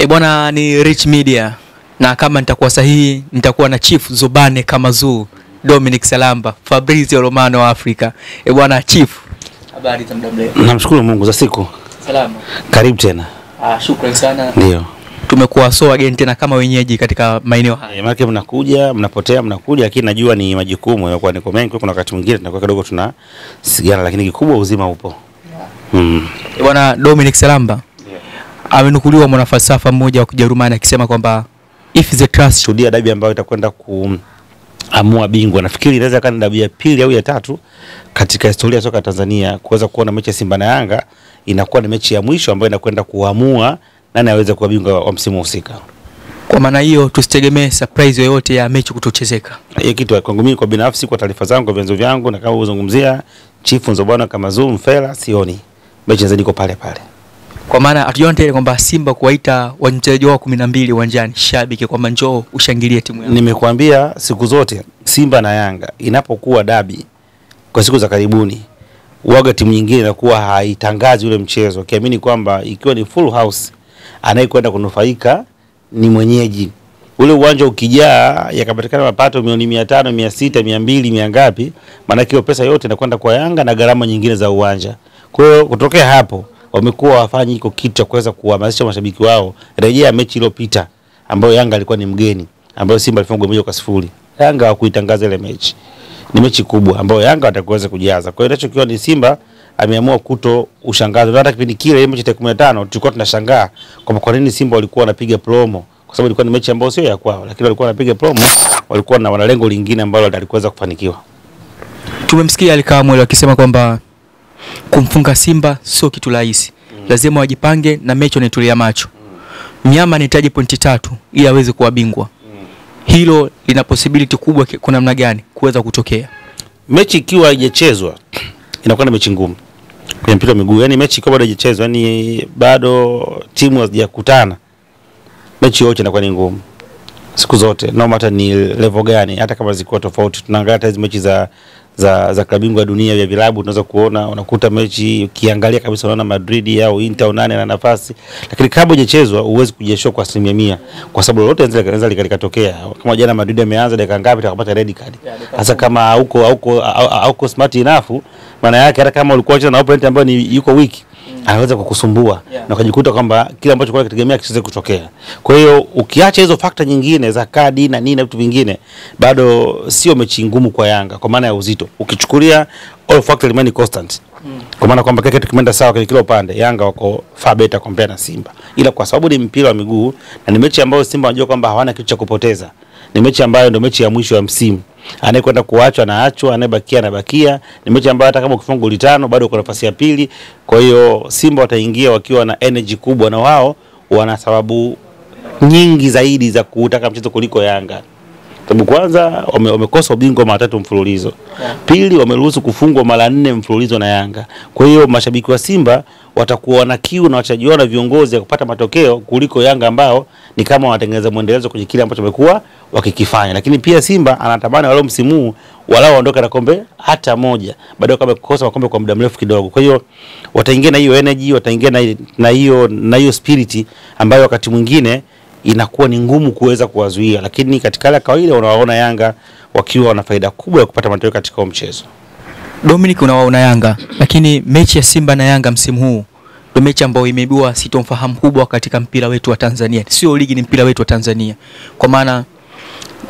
Bwana ni Rich Media, na kama nitakuwa sahihi nitakuwa na Chief Zobane Kamazu, Dominic Salamba, Fabrizio Romano wa Afrika. Bwana Chief, habari za muda mrefu? Namshukuru Mungu za siku. Salama. Karibu tena. Shukrani sana. Ndio. Tumekuwa so again tena kama wenyeji katika maeneo haya. Maana mnakuja, mnapotea, mnakuja, lakini najua ni majukumu yanakuwa niko mengi, kuna wakati mwingine tunakuwa kidogo tuna sigara, lakini kikubwa uzima upo. Bwana Dominic Salamba. Amenukuliwa mwanafalsafa mmoja wa Kijerumani akisema kwamba if the trust shuhudia dabi ambayo itakwenda kuamua bingwa. Nafikiri inaweza kuwa dabi ya pili au ya tatu katika historia ya soka Tanzania kuweza kuona mechi ya Simba na Yanga inakuwa ni mechi ya mwisho ambayo inakwenda kuamua nani aweze kuwa bingwa wa msimu husika. Kwa maana hiyo tusitegemee surprise yoyote ya mechi kutochezeka. Hiyo kitu kwangu mimi kwa binafsi, kwa taarifa zangu, kwa vyanzo vyangu, na kama uzungumzia Chief Zobane Kamazu Mfela, sioni mechi zaidi iko pale pale. Kwa maana hatujaona tena kwamba Simba kuwaita wachezaji wao 12 uwanjani shabiki kwamba njoo ushangilie timu yako. Nimekuambia siku zote Simba na Yanga inapokuwa dabi kwa siku za karibuni, waga timu nyingine inakuwa haitangazi ule mchezo kiamini kwamba ikiwa ni full house anayekwenda kunufaika ni mwenyeji. Ule uwanja ukijaa yakapatikana mapato milioni 500, 600, 200, ngapi, maana hiyo pesa yote inakwenda kwa Yanga na gharama nyingine za uwanja. Kwa hiyo kutokea hapo wamekuwa wafanya iko kitu cha kuweza kuhamasisha mashabiki wao. Rejea mechi iliyopita ambayo Yanga alikuwa ni mgeni, ambayo Simba alifungwa 1-0. Yanga hawakuitangaza ile mechi. Ni mechi kubwa ambayo Yanga atakuweza kujaza. Kwa hiyo inachokiwa ni Simba ameamua kuto ushangazo. Hata kipindi kile ile mechi ya 15 tulikuwa tunashangaa kwa nini Simba walikuwa wanapiga promo, kwa sababu ilikuwa ni mechi ambayo sio ya kwao, lakini walikuwa wanapiga promo, walikuwa na wana lengo lingine ambalo alikuweza kufanikiwa. Tumemsikia Alikamwe akisema kwamba kumfunga Simba sio kitu rahisi. Lazima wajipange na mechi inaitulia macho. Mnyama anahitaji pointi 3 ili aweze kuwa bingwa. Hilo lina possibility kubwa kuna namna gani kuweza kutokea? Mechi ikiwa haijachezwa inakuwa ni mechi ngumu kwenye mpira wa miguu. Yaani mechi ikiwa bado haijachezwa, yani bado timu hazijakutana, mechi yote inakuwa ni ngumu siku zote, no matter ni level gani, hata kama ziko tofauti. Tunaangalia hizo mechi za klabu bingwa dunia ya vilabu, tunaweza kuona unakuta mechi ukiangalia kabisa unaona Madrid au Inter au nane na nafasi, lakini kabla hajachezwa huwezi kujishia kwa 100% kwa sababu lolote linaweza likatokea. Kama jana Madrid ameanza dakika ngapi atakapata red card. Sasa kama hauko smart enough, maana yake hata kama ulikuwa unacheza na opponent ambaye ni yuko weak, anaweza kukusumbua na ukajikuta kwamba kile ambacho kwa kitegemea kisiweze kutokea. Kwa hiyo ukiacha hizo factor nyingine za kadi na nini na vitu vingine, bado sio mechi ngumu kwa Yanga kwa maana ya uzito. Ukichukulia all factor remain constant, kwa maana kwamba kile kitu kimeenda sawa kwenye kila upande, Yanga wako far better compare na Simba. Ila kwa sababu ni mpira wa miguu na ni mechi ambayo Simba wanajua kwamba hawana kitu cha kupoteza, ni mechi ambayo ndio mechi ya mwisho ya msimu. Anayekwenda kuachwa na achwa, anayebakia anabakia. Ni mechi ambayo hata kama ukifunga goli 5 bado uko nafasi ya pili. Kwa hiyo Simba wataingia wakiwa na energy kubwa, na wao wana sababu nyingi zaidi za kutaka mchezo kuliko Yanga. Sababu kwanza wamekosa ubingwa mara 3 mfululizo. Pili wameruhusu kufungwa mara 4 mfululizo na Yanga. Kwa hiyo mashabiki wa Simba watakuwa na kiu na wachajiona viongozi ya kupata matokeo kuliko Yanga ambao ni kama wanatengeneza muendelezo kwenye kile ambacho wamekuwa wakikifanya. Lakini pia Simba anatamani wale msimu walao waondoke na kombe hata moja, baada ya kukosa makombe kwa muda mrefu kidogo. Kwa hiyo wataingia na hiyo energy, wataingia na hiyo spirit ambayo wakati mwingine inakuwa ni ngumu kuweza kuwazuia, lakini katika hali ya kawaida unawaona Yanga wakiwa wana faida kubwa ya kupata matokeo katika mchezo. Dominic, unawaona Yanga, lakini mechi ya Simba na Yanga msimu huu ndio mechi ambayo imeibua sitomfahamu kubwa katika mpira wetu wa Tanzania. Sio ligi, ni mpira wetu wa Tanzania. Kwa maana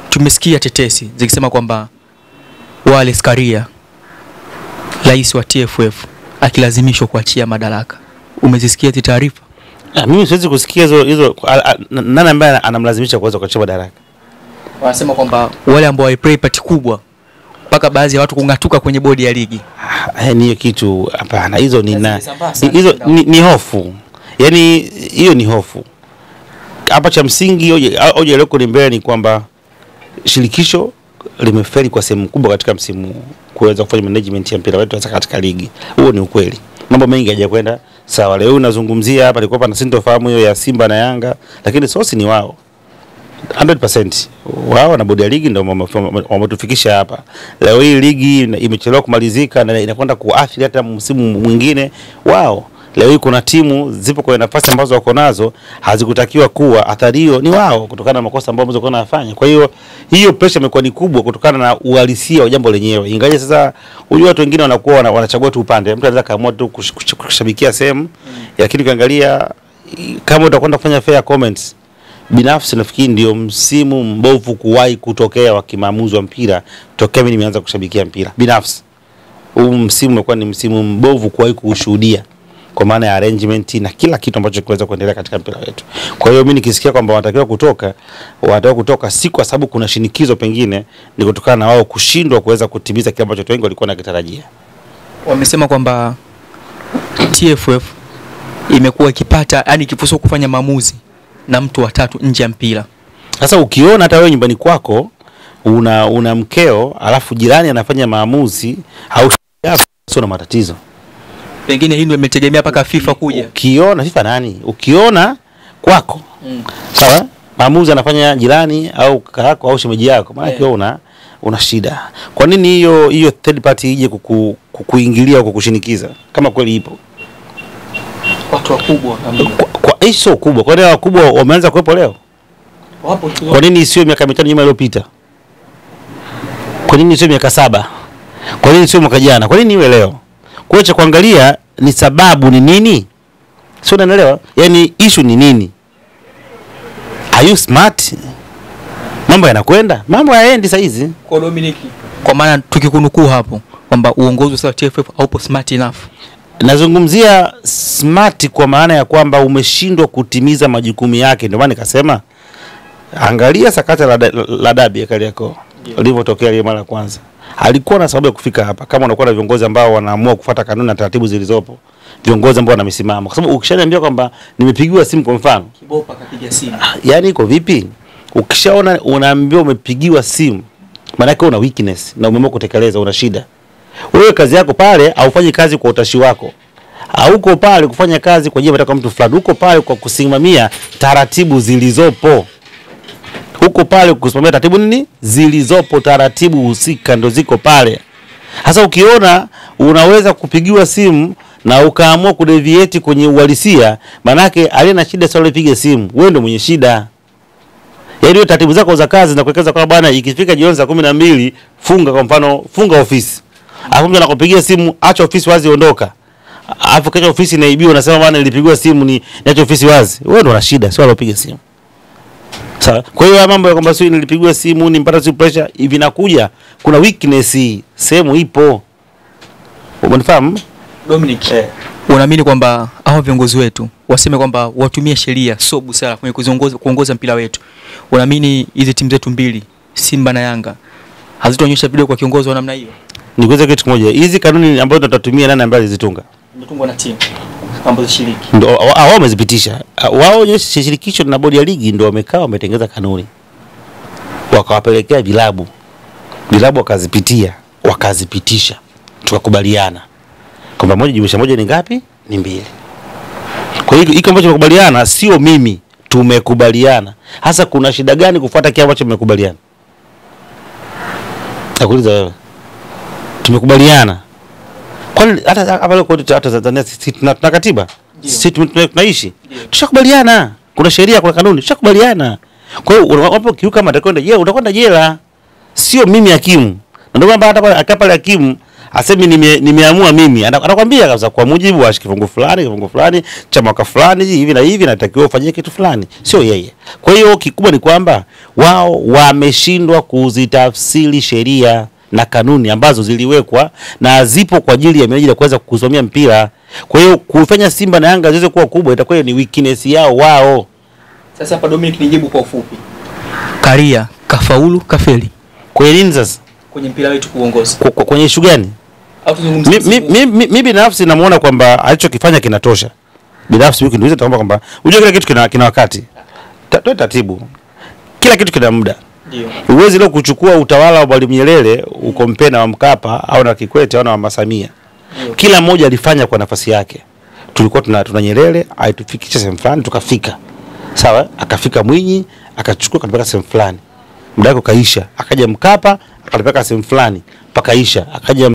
tumesikia tetesi zikisema kwamba Wallace Karia, rais wa TFF, akilazimishwa kuachia madaraka. Umezisikia hizo taarifa? Mimi siwezi kusikia hizo. Nani ambaye anamlazimisha kuweza kuachia madaraka? Wanasema kwamba wale ambao waiplay part kubwa mpaka baadhi ya watu kungatuka kwenye bodi ya ligi. Ni hiyo kitu hapana, hizo ni hofu. Yaani hiyo ni hofu. Hapa cha msingi hoja leo ni mbele ni kwamba shirikisho limefeli kwa sehemu kubwa katika msimu kuweza kufanya management ya mpira wetu hasa katika ligi. Huo ni ukweli. Mambo mengi hayajakwenda sawa. Leo unazungumzia hapa ilikuwa pana sintofahamu hiyo ya Simba na Yanga, lakini sosi ni wao 100%. Wao na bodi ya ligi ndio wametufikisha hapa. Leo hii ligi imechelewa kumalizika na inakwenda kuathiri hata msimu mwingine wao. Leo hii kuna timu zipo kwenye nafasi ambazo wako nazo hazikutakiwa kuwa, athari hiyo ni wao kutokana na makosa ambayo wamekuwa wanafanya. Kwa hiyo pressure imekuwa ni kubwa kutokana na uhalisia wa jambo lenyewe. Ingawa sasa unajua watu wengine wanakuwa wanachagua tu upande. Mtu anaweza kaamua tu kushabikia sehemu, lakini ukiangalia kama utakwenda kufanya fair comments, binafsi nafikiri ndio msimu mbovu kuwahi kutokea wa kimaamuzi wa mpira tokea mimi nimeanza kushabikia mpira. Binafsi huu msimu umekuwa ni msimu mbovu kuwahi kushuhudia, kwa maana ya arrangement na kila kitu ambacho kiweza kuendelea katika mpira wetu. Kwa hiyo mimi nikisikia kwamba wanatakiwa kutoka si kwa sababu kuna shinikizo, pengine ni kutokana na wao kushindwa kuweza kutimiza kile ambacho watu wengi walikuwa wanakitarajia. Wamesema kwamba TFF imekuwa ikipata, yani ikifuso kufanya maamuzi na mtu wa tatu nje ya mpira. Sasa ukiona hata wewe nyumbani kwako una mkeo alafu jirani anafanya maamuzi au sio na matatizo. Pengine hii ndio imetegemea paka FIFA kuja. Ukiona FIFA nani? Ukiona kwako. Sawa? Maamuzi anafanya jirani au kaka yako au shemeji yako, maana wewe una shida. Kwa nini hiyo third party ije kukuingilia au kukushinikiza kama kweli ipo? Watu wakubwa kwa hiyo kubwa. Kwa nini wakubwa wameanza kuwepo leo? Wapo tu. Kwa nini sio miaka 5 nyuma iliyopita? Kwa nini sio miaka 7? Kwa nini sio mwaka jana? Kwa nini iwe leo? Kwa hiyo cha kuangalia ni sababu ni nini? Sio, unaelewa? Yaani issue ni nini? Are you smart? Mambo yanakwenda? Mambo hayaendi saa hizi. Kwa Dominic, kwa maana tukikunukuu hapo kwamba uongozi wa TFF haupo smart enough. Nazungumzia smart kwa maana ya kwamba umeshindwa kutimiza majukumu yake. Ndio maana nikasema angalia sakata la dabi ya Kariakoo lilivyotokea ile mara ya kwanza. Alikuwa na sababu ya kufika hapa. Kama unakuwa na viongozi ambao wanaamua kufuata kanuni na taratibu zilizopo, viongozi ambao wana misimamo. Kwa sababu ukishaniambia kwamba nimepigiwa simu kwa mfano, Kibopa akapiga simu. Yaani iko vipi? Ukishaona unaambiwa umepigiwa simu, maana yake una weakness na umeamua kutekeleza, una shida. Wewe kazi yako pale haufanyi kazi kwa utashi wako. Hauko pale kufanya kazi kwa ajili ya mtu fulani. Uko pale kwa kusimamia taratibu zilizopo. Huko pale kusimamia taratibu nini? Zilizopo, taratibu husika ndo ziko pale. Sasa ukiona unaweza kupigiwa simu na ukaamua kudeviate kwenye uhalisia, manake aliye na shida sio alipiga simu, wewe ndio mwenye shida. Yaani hiyo taratibu zako za kazi na kuwekeza kwa bwana, ikifika jioni saa 12 funga, kwa mfano funga ofisi. Alafu mtu anakupigia simu, acha ofisi wazi, ondoka. Alafu kesho ofisi inaibiwa, unasema bwana nilipigwa simu niache ofisi wazi. Wewe ndio una shida, sio alopiga simu. Sawa. Kwa hiyo mambo ya kwamba sio nilipigwa simu nimpata si pressure hivi nakuja, kuna weakness sehemu ipo. Umenifahamu Dominic? Unaamini kwamba hao viongozi wetu waseme kwamba watumie sheria sio busara kwenye kuongoza mpira wetu? Unaamini hizi timu zetu mbili Simba na Yanga hazitaonyesha video kwa kiongozi wa namna hiyo? Nikuweza kitu kimoja, hizi kanuni ambazo tutatumia nani ambaye alizitunga? Zimetungwa na timu ambazo shiriki. Ndio wao wamezipitisha. Wao wenyewe shirikisho na bodi ya ligi ndio wamekaa wametengeneza kanuni. Wakawapelekea vilabu. Vilabu wakazipitisha. Tukakubaliana kwamba 1+1 ni ngapi? Ni 2. Kwa hiyo iko ambacho tumekubaliana, sio mimi, tumekubaliana. Hasa kuna shida gani kufuata kile ambacho tumekubaliana? Nakuuliza wewe. Tumekubaliana. Kwani hata leo kwa Tanzania sisi tuna katiba? Sisi tunaishi. Tushakubaliana. Kuna sheria, kuna kanuni, tushakubaliana. Kwa hiyo unapokiuka matakwenda jela, utakwenda jela. Sio mimi hakimu. Ndio kwamba hata akapa hakimu asemi nimeamua mimi. Anakuambia kabisa kwa mujibu wa kifungu fulani, cha mwaka fulani hivi na hivi natakiwa ufanye kitu fulani. Sio yeye. Kwa hiyo kikubwa ni kwamba wao wameshindwa kuzitafsiri sheria na kanuni ambazo ziliwekwa na zipo kwa ajili ya meneja ya kuweza kusimamia mpira. Kwa hiyo kufanya Simba na Yanga ziweze kuwa kubwa itakuwa ni weakness yao wao. Sasa hapa Dominic, nijibu kwa ufupi. Karia kafaulu kafeli. Kwa nini sasa? Kwenye mpira wetu kuongoza. Kwenye issue gani? Mimi binafsi namuona kwamba alichokifanya kinatosha. Binafsi wiki ndio kwamba unajua kila kitu kina wakati. Taratibu. Kila kitu kina muda. Ndio. Uwezi leo kuchukua utawala wa Mwalimu Nyerere ukompe na wa Mkapa au na Kikwete au na wa Samia. Kila mmoja alifanya kwa nafasi yake. Tulikuwa tuna Nyerere aitufikisha sehemu fulani tukafika. Sawa? Akafika Mwinyi akachukua akapeleka sehemu fulani. Muda wake kaisha. Akaja Mkapa akapeleka sehemu fulani pakaisha. Akaja